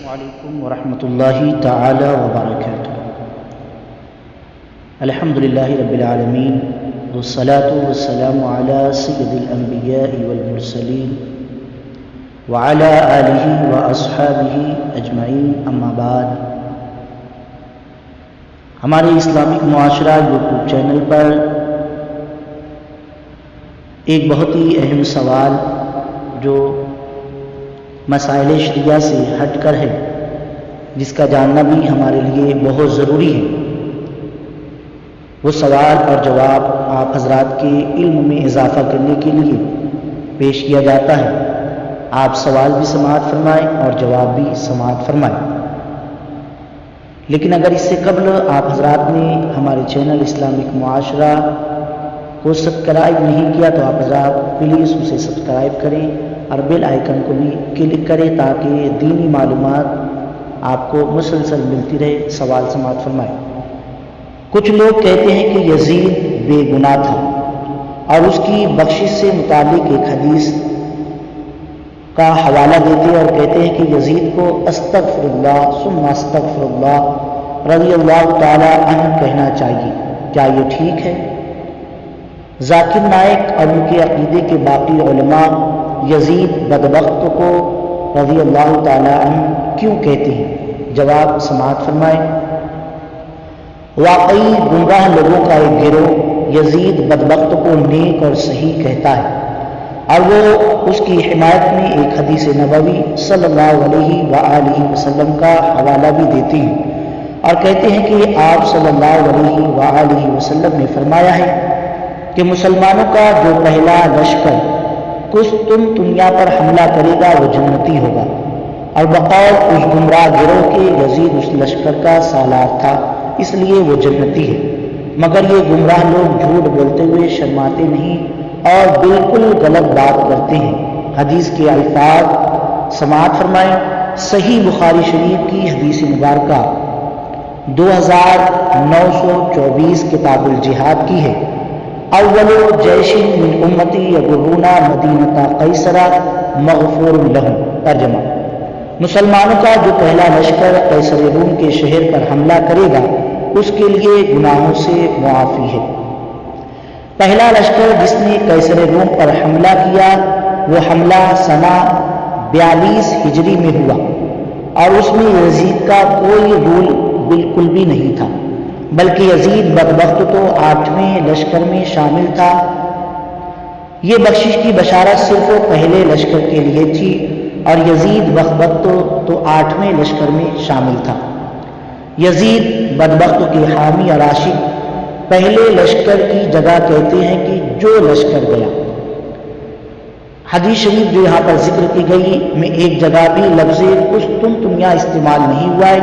علیکم ورحمۃ اللہ تعالی وبرکاتہ۔ الحمدللہ رب العالمین والصلاة والسلام علی سید الانبیاء والمرسلین وعلی آلہ واصحابہ اجمعین، اما بعد۔ ہمارے اسلامک معاشرہ یوٹیوب چینل پر ایک بہت ہی اہم سوال جو مسائل شریعہ سے ہٹ کر ہے، جس کا جاننا بھی ہمارے لیے بہت ضروری ہے، وہ سوال اور جواب آپ حضرات کے علم میں اضافہ کرنے کے لیے پیش کیا جاتا ہے۔ آپ سوال بھی سماعت فرمائیں اور جواب بھی سماعت فرمائیں۔ لیکن اگر اس سے قبل آپ حضرات نے ہمارے چینل اسلامک معاشرہ کو سبسکرائب نہیں کیا تو آپ حضرات پلیز اسے سبسکرائب کریں اور بیل آئیکن کو بھی کلک کریں تاکہ دینی معلومات آپ کو مسلسل ملتی رہے۔ سوال سماعت فرمائیں۔ کچھ لوگ کہتے ہیں کہ یزید بے گناہ تھا اور اس کی بخشش سے متعلق ایک حدیث کا حوالہ دیتے اور کہتے ہیں کہ یزید کو استغفر اللہ ثم استغفر اللہ رضی اللہ تعالی عنہ کہنا چاہیے، کیا یہ ٹھیک ہے؟ ذاکر نائک اور ان کے عقیدے کے باقی علماء یزید بدبخت کو رضی اللہ تعالی عنہ کیوں کہتے ہیں؟ جواب سماعت فرمائیں۔ واقعی گمراہ لوگوں کا ایک گروہ یزید بدبخت کو نیک اور صحیح کہتا ہے، اور وہ اس کی حمایت میں ایک حدیث نبوی صلی اللہ علیہ وآلہ وسلم کا حوالہ بھی دیتے ہیں اور کہتے ہیں کہ آپ صلی اللہ علیہ وآلہ وسلم نے فرمایا ہے کہ مسلمانوں کا جو پہلا لشکر قسطنطنیہ پر حملہ کرے گا وہ جنتی ہوگا، اور بقول اس گمراہ گروہ کے یزید اس لشکر کا سالار تھا، اس لیے وہ جنتی ہے۔ مگر یہ گمراہ لوگ جھوٹ بولتے ہوئے شرماتے نہیں اور بالکل غلط بات کرتے ہیں۔ حدیث کے الفاظ سماعت فرمائیں۔ صحیح بخاری شریف کی حدیث مبارکہ 2924 کتاب الجہاد کی ہے۔ اول جیش من امتی یغرون مدینہ قیصر مغفور لہم۔ ترجمہ: مسلمانوں کا جو پہلا لشکر قیصر روم کے شہر پر حملہ کرے گا اس کے لیے گناہوں سے معافی ہے۔ پہلا لشکر جس نے قیصر روم پر حملہ کیا وہ حملہ سنہ 42 ہجری میں ہوا، اور اس میں یزید کا کوئی رول بالکل بھی نہیں تھا، بلکہ یزید بدبخت تو 8ویں لشکر میں شامل تھا۔ یہ بخشش کی بشارت صرف پہلے لشکر کے لیے تھی، اور یزید بدبخت تو 8ویں لشکر میں شامل تھا۔ یزید بدبخت کے حامی اور عاشق پہلے لشکر کی جگہ کہتے ہیں کہ جو لشکر گیا۔ حدیث شریف جو یہاں پر ذکر کی گئی میں ایک جگہ بھی لفظ قسطنطنیہ استعمال نہیں ہوا ہے،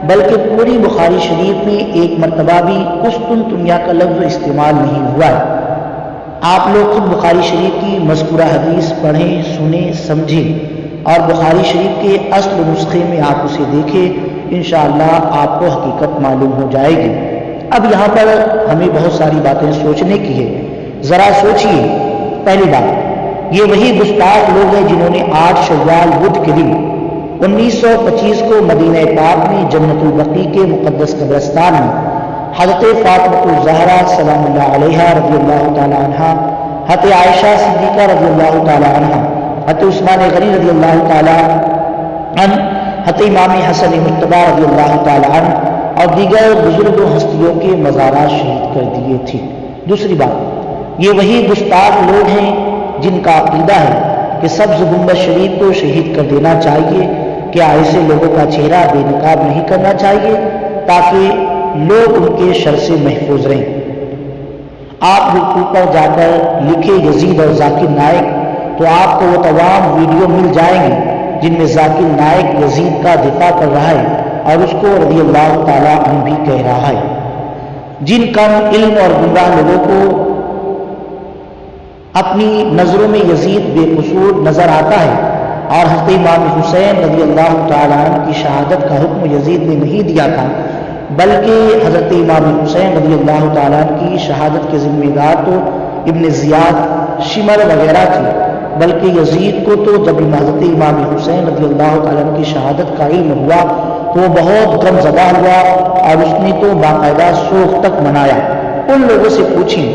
بلکہ پوری بخاری شریف میں ایک مرتبہ بھی قسطنطنیہ کا لفظ استعمال نہیں ہوا ہے۔ آپ لوگ خود بخاری شریف کی مذکورہ حدیث پڑھیں، سنیں، سمجھیں، اور بخاری شریف کے اصل نسخے میں آپ اسے دیکھیں، انشاءاللہ آپ کو حقیقت معلوم ہو جائے گی۔ اب یہاں پر ہمیں بہت ساری باتیں سوچنے کی ہے، ذرا سوچئے۔ پہلی بات، یہ وہی گستاخ لوگ ہیں جنہوں نے 8 شوال بدھ کے دن 1925 کو مدینہ پاک میں جنت البقیع کے مقدس قبرستان میں حضرت فاطمہ الزہرا سلام اللہ علیہا رضی اللہ تعالی عنہ، حضرت عائشہ صدیقہ رضی اللہ تعالی عنہ، حضرت عثمان غنی رضی اللہ تعالی عنہ، حضرت امام حسن مجتبی رضی اللہ تعالی عنہ اور دیگر بزرگ ہستیوں کے مزارات شہید کر دیے تھے۔ دوسری بات، یہ وہی گستاخ لوگ ہیں جن کا عقیدہ ہے کہ سبز گنبد شریف کو شہید کر دینا چاہیے، کیا ایسے لوگوں کا چہرہ بے نقاب نہیں کرنا چاہیے تاکہ لوگ ان کے شر سے محفوظ رہیں؟ آپ یوٹیوب پر جا کر لکھیں یزید اور ذاکر نائک تو آپ کو وہ تمام ویڈیو مل جائیں گے جن میں ذاکر نائک یزید کا دفاع کر رہا ہے اور اس کو رضی اللہ تعالی عنہ بھی کہہ رہا ہے۔ جن کم علم اور گمراہ لوگوں کو اپنی نظروں میں یزید بے قصور نظر آتا ہے اور حضرت امام حسین رضی اللہ تعالی عنہ کی شہادت کا حکم یزید نے نہیں دیا تھا، بلکہ حضرت امام حسین رضی اللہ تعالی عنہ کی شہادت کے ذمہ دار تو ابن زیاد، شمر وغیرہ تھے، بلکہ یزید کو تو جب حضرت امام حسین رضی اللہ تعالیٰ عنہ کی شہادت کا علم ہوا تو وہ بہت غم زدہ ہوا اور اس نے تو باقاعدہ سوگ تک منایا۔ ان لوگوں سے پوچھیں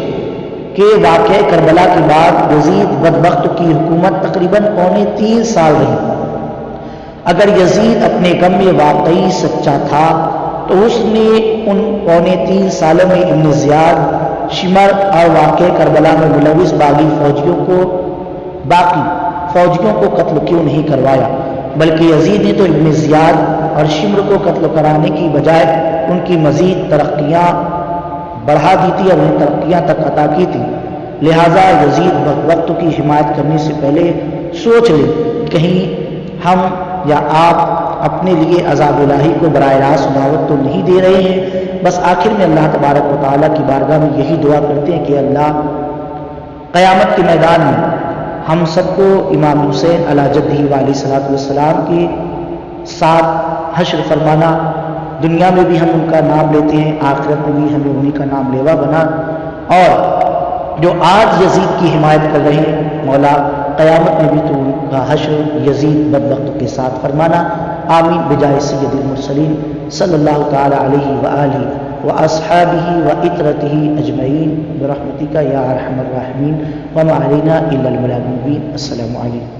کہ واقعہ کربلا کے بعد یزید بدبخت کی حکومت تقریباً 3.25 سال رہی۔ اگر یزید اپنے غم میں واقعی سچا تھا تو اس نے ان 3.25 سالوں میں ابن زیاد، شمر اور واقعہ کربلا میں ملوث باقی فوجیوں کو قتل کیوں نہیں کروایا؟ بلکہ یزید نے تو ابن زیاد اور شمر کو قتل کرانے کی بجائے ان کی مزید ترقیاں بڑھا دی تھی اور انہیں ترقیاں تک عطا کی تھی۔ لہٰذا یزید وقت کی حمایت کرنے سے پہلے سوچ لیں، کہیں ہم یا آپ اپنے لیے عذاب الہی کو براہ راست دعوت تو نہیں دے رہے ہیں۔ بس آخر میں اللہ تبارک و تعالیٰ کی بارگاہ میں یہی دعا کرتے ہیں کہ اللہ قیامت کے میدان میں ہم سب کو امام حسین علی جدہ علیہ الصلوۃ والسلام کے ساتھ حشر فرمانا۔ دنیا میں بھی ہم ان کا نام لیتے ہیں، آخرت میں بھی ہمیں انہی کا نام لیوا بنا، اور جو آج یزید کی حمایت کر رہے ہیں مولا قیامت میں بھی تو ان کا حشر یزید بدبخت کے ساتھ فرمانا۔ آمین بجائے سید المرسلین صلی اللہ تعالی علیہ وآلہ واصحابہ وإطرتہ اجمعین برحمتک یا ارحم الراحمین وما علینا الا البلاغ المبین۔ السلام علیکم۔